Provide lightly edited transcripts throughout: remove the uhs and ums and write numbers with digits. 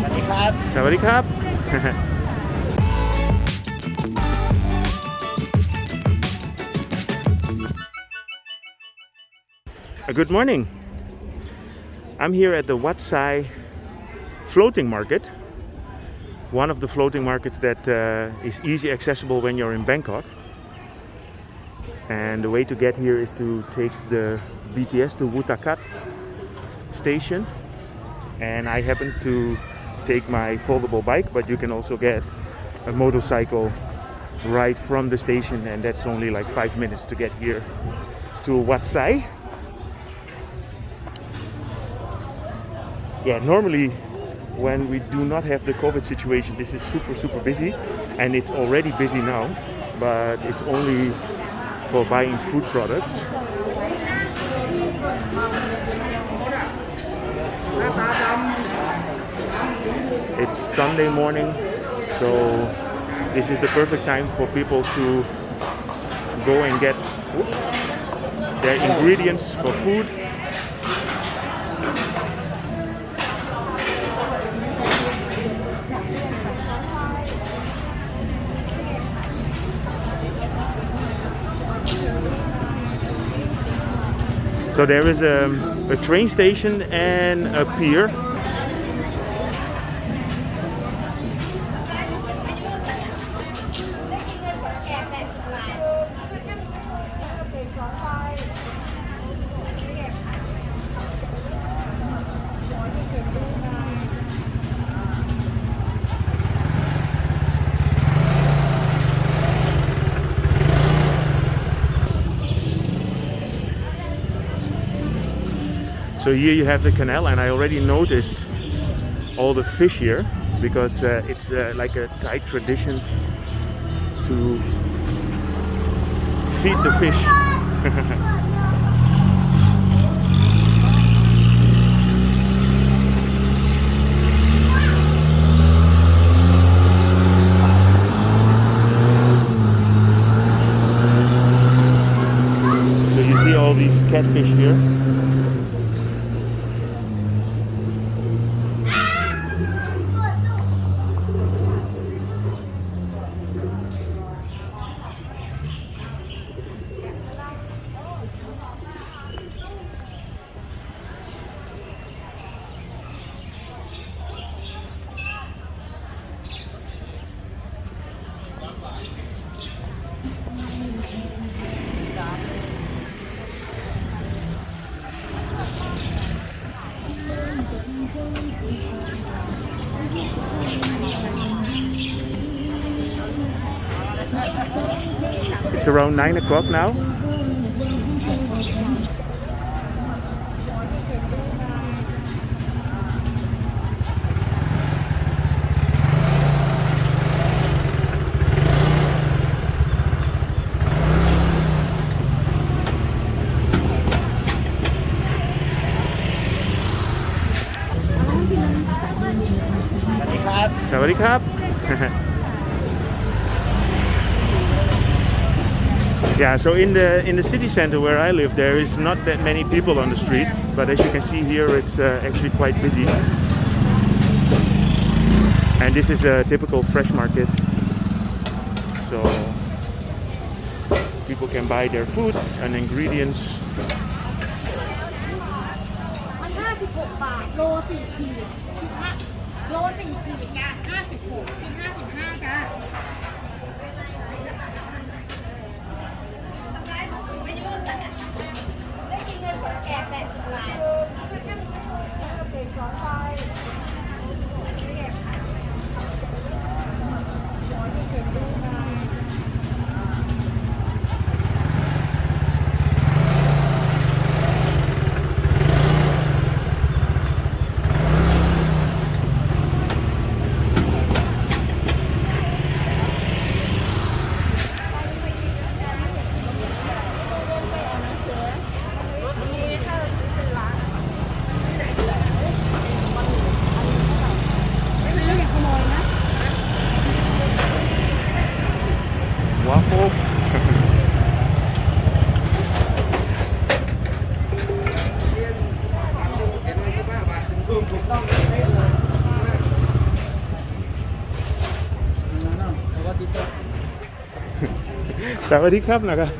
สวัสดีครับ Good morning. I'm here at the Wat Sai Floating Market, one of the floating markets that is easy accessible when you're in Bangkok. And the way to get here is to take the BTS to Wutthakat Station. And I happen to take my foldable bike, but you can also get a motorcycle right from the station, and that's only like 5 minutes to get here to Wat Sai. Yeah, normally when we do not have the COVID situation, this is super busy, and it's already busy now, but it's only for buying food products. It's Sunday morning, so this is the perfect time for people to go and get their ingredients for food. So there is a train station and a pier. So here you have the canal, and I already noticed all the fish here because it's like a Thai tradition to feed the fish. So you see all these catfish here. It's around 9 o'clock now.สวัสดีครับ Yeah, so in the city center where I live, there is not that many people on the street, but as you can see here, it's actually quite busy. And this is a typical fresh market, so people can buy their food and ingredients. 56 บาทโล4ขีดโล4ขีดจ้ะ56กิน55จ้ะได้กินเงินผลแก่80 บาท สวัสดีครับนะครับ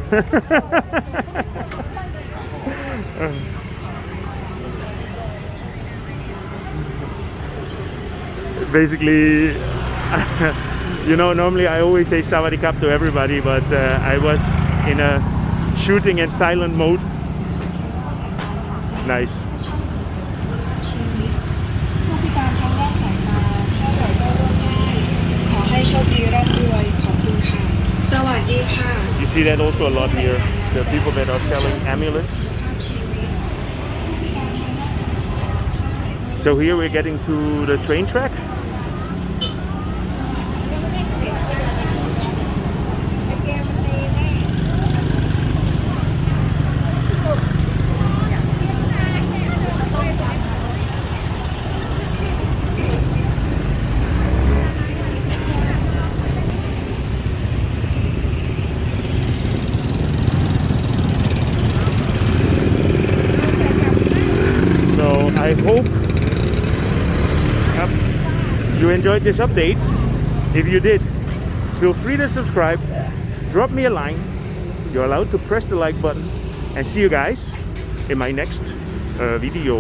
Basically, you know, normally I always say sawadee to everybody, but I was in a shooting and silent mode. Nice. ผู้พิการทางด้านสายตาเข้าไหวก็ร่วมได้ขอให้โชคดีร่ำรวยขอบคุณค่ะสวัสดีค่ะ You see that also a lot here. The people that are selling amulets. So here we're getting to the train track. I hope you enjoyed this update. If you did, feel free to subscribe, drop me a line. You're allowed to press the like button, and see you guys in my next video.